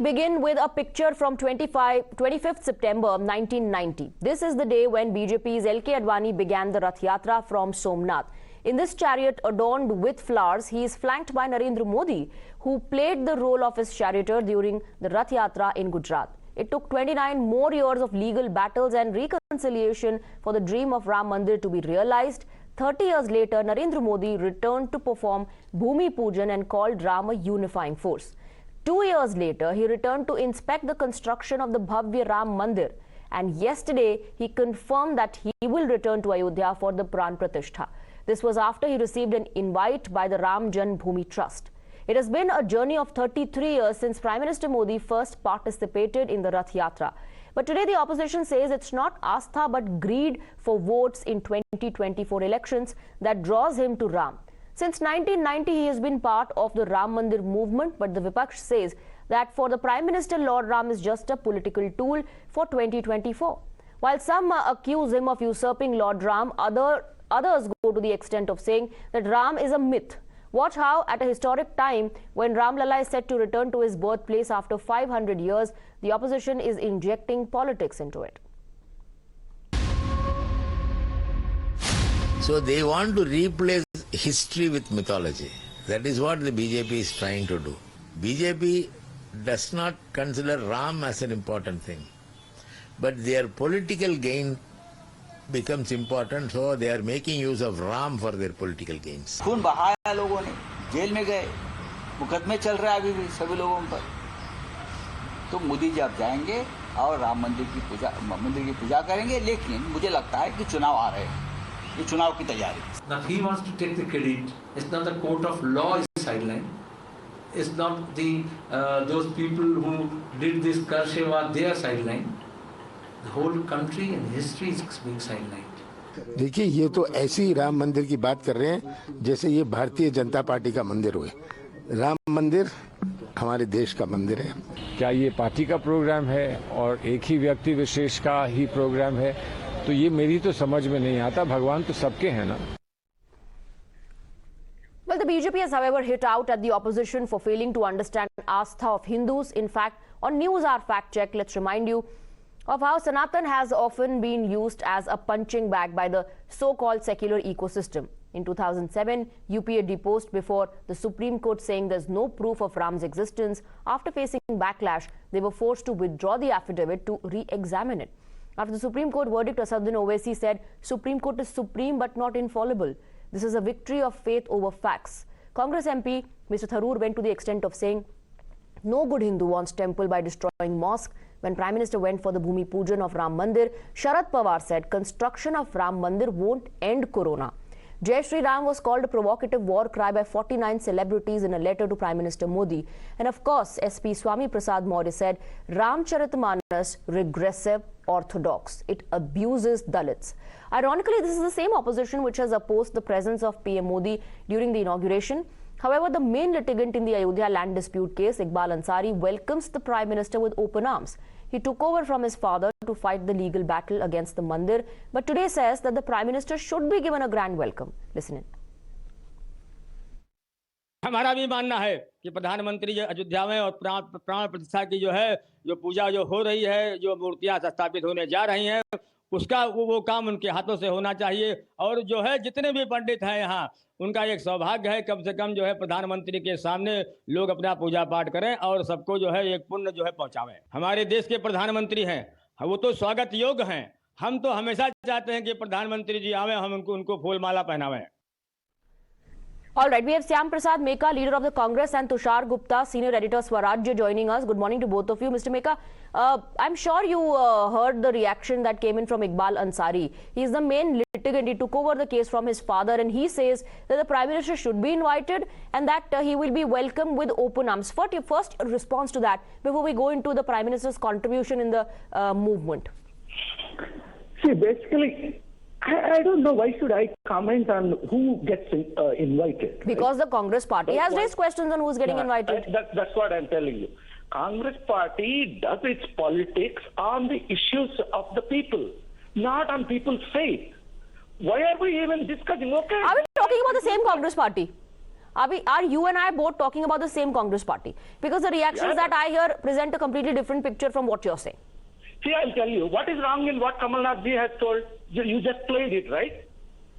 Begin with a picture from 25th September 1990. This is the day when BJP's LK Advani began the Rath Yatra from Somnath. In this chariot adorned with flowers, he is flanked by Narendra Modi, who played the role of his charioteer during the Rath Yatra in Gujarat. It took 29 more years of legal battles and reconciliation for the dream of Ram Mandir to be realized. 30 years later, Narendra Modi returned to perform Bhoomi pujan and called Ram a unifying force. 2 years later, he returned to inspect the construction of the Bhavya Ram Mandir. And yesterday, he confirmed that he will return to Ayodhya for the Pran Pratishtha. This was after he received an invite by the Ram Bhoomi Trust. It has been a journey of 33 years since Prime Minister Modi first participated in the Rath Yatra. But today the opposition says it's not Astha but greed for votes in 2024 elections that draws him to Ram. Since 1990, he has been part of the Ram Mandir movement, but the Vipaksh says that for the Prime Minister, Lord Ram is just a political tool for 2024. While some accuse him of usurping Lord Ram, others go to the extent of saying that Ram is a myth. Watch how, at a historic time when Ram Lalla is set to return to his birthplace after 500 years, the opposition is injecting politics into it. So they want to replace history with mythology. That is what the BJP is trying to do. BJP does not consider Ram as an important thing. But their political gain becomes important, so they are making use of Ram for their political gains. खून बहाया लोगों ने, jail में गए, मुकदमे चल रहा है अभी भी सभी लोगों पर. तो मोदी जी अब जाएंगे और राम मंदिर की पूजा करेंगे, लेकिन मुझे लगता है कि चुनाव आ रहे हैं. ये चुनाव की तैयारी. Now he wants to take the credit. It's not the court of law is sidelined. It's not the those people who did this Karsheva, they are sidelined. The whole country and history is being sidelined. देखिए, ये तो ऐसे ही राम मंदिर की बात कर रहे हैं जैसे ये भारतीय जनता पार्टी का मंदिर हुए. राम मंदिर हमारे देश का मंदिर है. क्या ये पार्टी का प्रोग्राम है और एक ही व्यक्ति विशेष का ही प्रोग्राम है? तो ये मेरी तो समझ में नहीं आता. भगवान तो सबके हैं ना. Well, the BJP has, however, hit out at the opposition for failing to understand Astha of Hindus. In fact, on News Hour Fact Check, let's remind you of how Sanatan has often been used as a punching bag by the so-called secular ecosystem. In 2007, UPA deposed before the Supreme Court saying there's no proof of Ram's existence. After facing backlash, they were forced to withdraw the affidavit to re-examine it. After the Supreme Court verdict, Asaduddin Owaisi said, Supreme Court is supreme but not infallible. This is a victory of faith over facts. Congress MP Mr. Tharoor went to the extent of saying, no good Hindu wants temple by destroying mosque. When Prime Minister went for the Bhoomi pujan of Ram Mandir, Sharad Pawar said construction of Ram Mandir won't end Corona. Jai Shri Ram was called a provocative war cry by 49 celebrities in a letter to Prime Minister Modi. And of course, SP Swami Prasad Maurya said, Ramcharitmanas regressive, orthodox. It abuses Dalits. Ironically, this is the same opposition which has opposed the presence of PM Modi during the inauguration. However, the main litigant in the Ayodhya land dispute case, Iqbal Ansari, welcomes the Prime Minister with open arms. He took over from his father to fight the legal battle against the Mandir, but today says that the Prime Minister should be given a grand welcome. Listen in. हमारा भी मानना है कि प्रधानमंत्री जो अयोध्या में और प्राण प्रतिष्ठा की जो पूजा जो हो रही है, जो मूर्तियां स्थापित होने जा रही हैं, उसका वो काम उनके हाथों से होना चाहिए. और जो है जितने भी पंडित हैं यहाँ, उनका एक सौभाग्य है कम से कम जो है प्रधानमंत्री के सामने लोग अपना पूजा पाठ करें और सबको जो है एक पुण्य जो है पहुंचावें. हमारे देश के प्रधानमंत्री हैं, वो तो स्वागत योग्य हैं. हम तो हमेशा चाहते हैं कि प्रधानमंत्री जी आवे, हम उनको फूल माला पहनावें. All right, we have Syam Prasad Meka, leader of the Congress, and Tushar Gupta, senior editor Swarajya, joining us. Good morning to both of you. Mr. Meka, I'm sure you heard the reaction that came in from Iqbal Ansari. He is the main litigant. He took over the case from his father, and he says that the Prime Minister should be invited and that he will be welcomed with open arms. First response to that before we go into the Prime Minister's contribution in the movement. See, basically, I don't know why should I comment on who gets invited. Because the Congress party has raised questions on who's getting invited. That's what I'm telling you. Congress party does its politics on the issues of the people, not on people's faith. Why are we even discussing? Okay. Are we talking about the same Congress party? Are you and I both talking about the same Congress party? Because the reactions that I hear present a completely different picture from what you're saying. See, I'll tell you, what is wrong in what Kamal Nath ji has told? You just played it, right?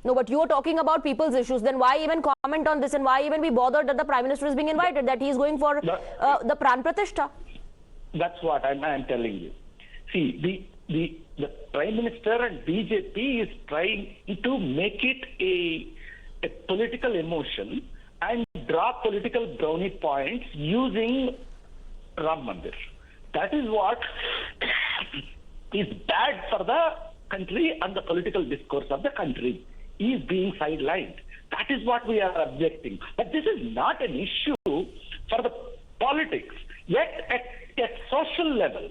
No, but you are talking about people's issues. Then why even comment on this, and why even be bothered that the Prime Minister is being invited, that he is going for the Pran Pratishtha? That's what I'm telling you. See, the Prime Minister and BJP is trying to make it a political emotion and draw political brownie points using Ram Mandir. That is what is bad for the country and the political discourse of the country is being sidelined. That is what we are objecting. But this is not an issue for the politics. Yet at social level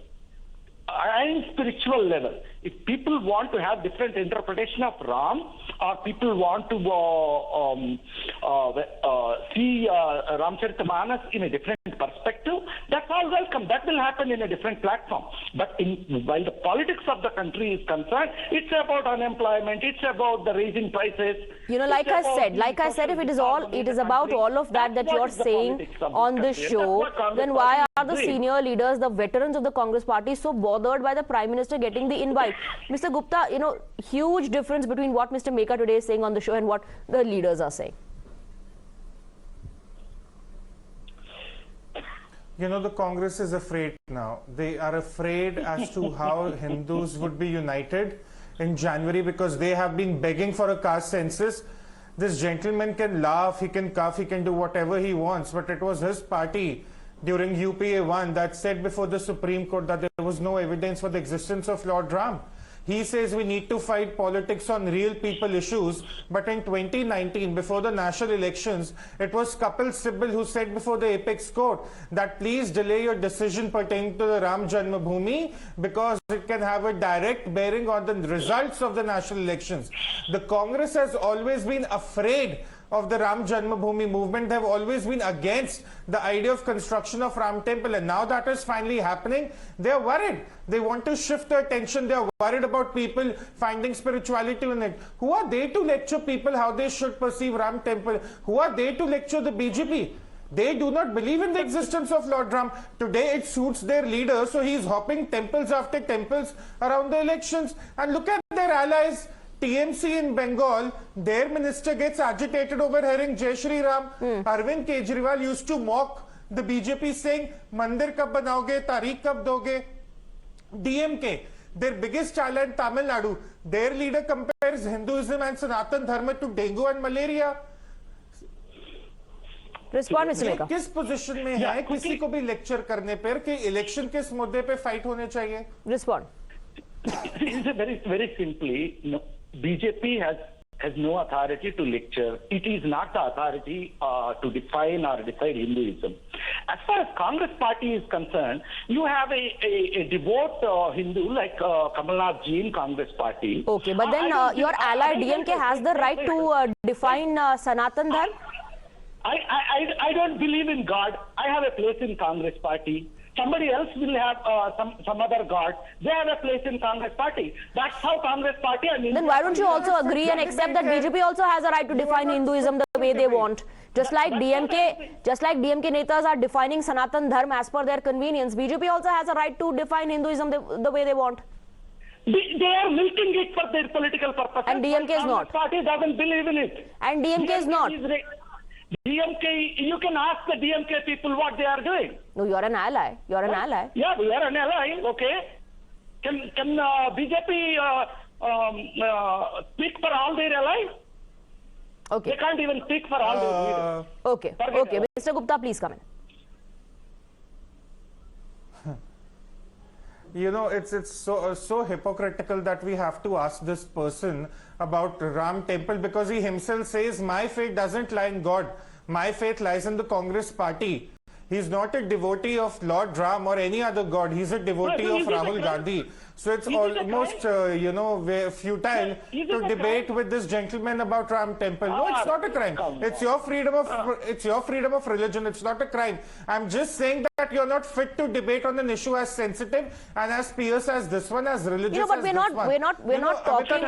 and spiritual level, if people want to have different interpretation of Ram, or people want to see Ramcharitamanas in a different perspective, that's all welcome. That will happen in a different platform. But while the politics of the country is concerned, it's about unemployment, it's about the raising prices. You know, like I said, if it is about all of that you're saying on this show, then why are the senior leaders, the veterans of the Congress party, so bothered by the Prime Minister getting the invite? Mr. Gupta, you know, huge difference between what Mr. Meka today is saying on the show and what the leaders are saying. You know, the Congress is afraid now. They are afraid as to how Hindus would be united in January, because they have been begging for a caste census. This gentleman can laugh, he can cough, he can do whatever he wants, but it was his party during UPA 1 that said before the Supreme Court that there was no evidence for the existence of Lord Ram. He says we need to fight politics on real people issues, but in 2019, before the national elections, it was Kapil Sibal who said before the apex court that please delay your decision pertaining to the Ram Janmabhoomi because it can have a direct bearing on the results of the national elections. The Congress has always been afraid of the Ram Janmabhoomi movement. They have always been against the idea of construction of Ram Temple, and now that is finally happening, they are worried. They want to shift their attention. They are worried about people finding spirituality in it. Who are they to lecture people how they should perceive Ram Temple? Who are they to lecture the BJP? They do not believe in the existence of Lord Ram. Today it suits their leader, so he is hopping temples after temples around the elections. And look at their allies. TMC in Bengal, their minister gets agitated over hearing Jai Shri Ram. Arvind Kejriwal used to mock the BJP saying, Mandir kab banaoge, Tariq kab doge. DMK, their biggest ally in Tamil Nadu, their leader compares Hinduism and Sanatan Dharma to dengue and malaria. Respond, Mr. Meka. किस position में है किसी को भी lecture करने पर कि election किस मुद्दे पे फाइट होने चाहिए? Respond. Very simply, no, BJP has no authority to lecture. It is not the authority to define or decide Hinduism. As far as Congress party is concerned, you have a devout Hindu like Kamal Nath ji in Congress party. Okay, but then your ally DMK has the right to define Sanatan Dharma? I don't believe in God. I have a place in Congress party. Somebody else will have some other God. They have a place in Congress party. That's how Congress party and then why don't you also agree and accept that BJP also has a right to define Hinduism the way they want? Just like DMK netas are defining Sanatan Dharma as per their convenience, BJP also has a right to define Hinduism the way they want. They are milking it for their political purposes. And DMK is not. Congress party doesn't believe in it. And DMK is not. DMK, you can ask the DMK people what they are doing. No, you're an ally. You're an ally. Yeah, we are an ally. Okay. Can BJP speak for all their allies? Okay. They can't even speak for all their leaders. Okay. Okay. Mr. Gupta, please come in. You know, it's so hypocritical that we have to ask this person about Ram Temple because he himself says, my faith doesn't lie in God. My faith lies in the Congress party. He's not a devotee of Lord Ram or any other god. He's a devotee of Rahul Gandhi. So it's almost, futile to debate with this gentleman about Ram Temple. No, it's not a crime. It's your freedom of religion. It's not a crime. I'm just saying that you're not fit to debate on an issue as sensitive and as fierce as this one, as religious but as we're this not, one. we're not talking,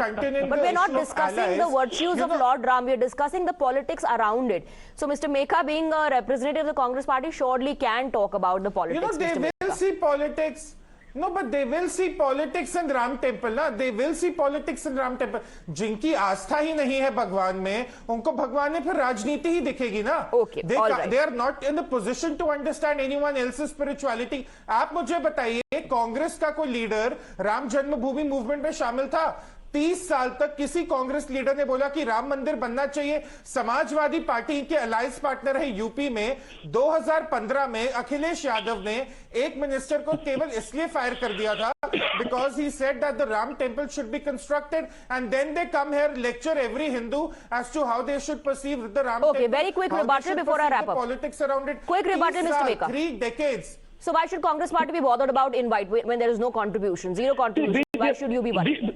but we're not discussing the virtues of Lord Ram. We're discussing the politics around it. So Mr. Mekha, being a representative of the Congress party, surely can talk about the politics. They will see politics. No, but they will see politics in Ram Temple, na? They will see politics in Ram Temple. जिनकी आस्था ही नहीं है भगवान में, उनको भगवान में फिर राजनीति ही दिखेगी ना? Okay, all right. They are not in the position to understand anyone else's spirituality. आप मुझे बताइए, कांग्रेस का कोई लीडर राम जन्मभूमि मूवमेंट में शामिल था? 30 साल तक किसी कांग्रेस लीडर ने बोला कि राम मंदिर बनना चाहिए? समाजवादी पार्टी के अलायंस पार्टनर है यूपी में, 2015 में अखिलेश यादव ने एक मिनिस्टर को केवल इसलिए फायर कर दिया था because he said that the Ram temple should be constructed, and then they come here lecture every Hindu as to how they should perceive the Ram temple. Okay, very quick rebuttal before I wrap up. Politics around it. Quick rebuttal, Mr. Mekha. 3 decades. So why should Congress party be bothered about invite when there is no contribution, zero contribution? Why should you be worried?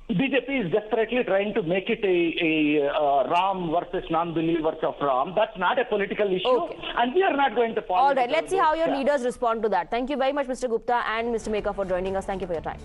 BJP is desperately trying to make it a Ram versus non-believers of Ram. That's not a political issue, and we are not going to follow. All right, let's see how your leaders respond to that. Thank you very much, Mr. Gupta and Mr. Mekha, for joining us. Thank you for your time.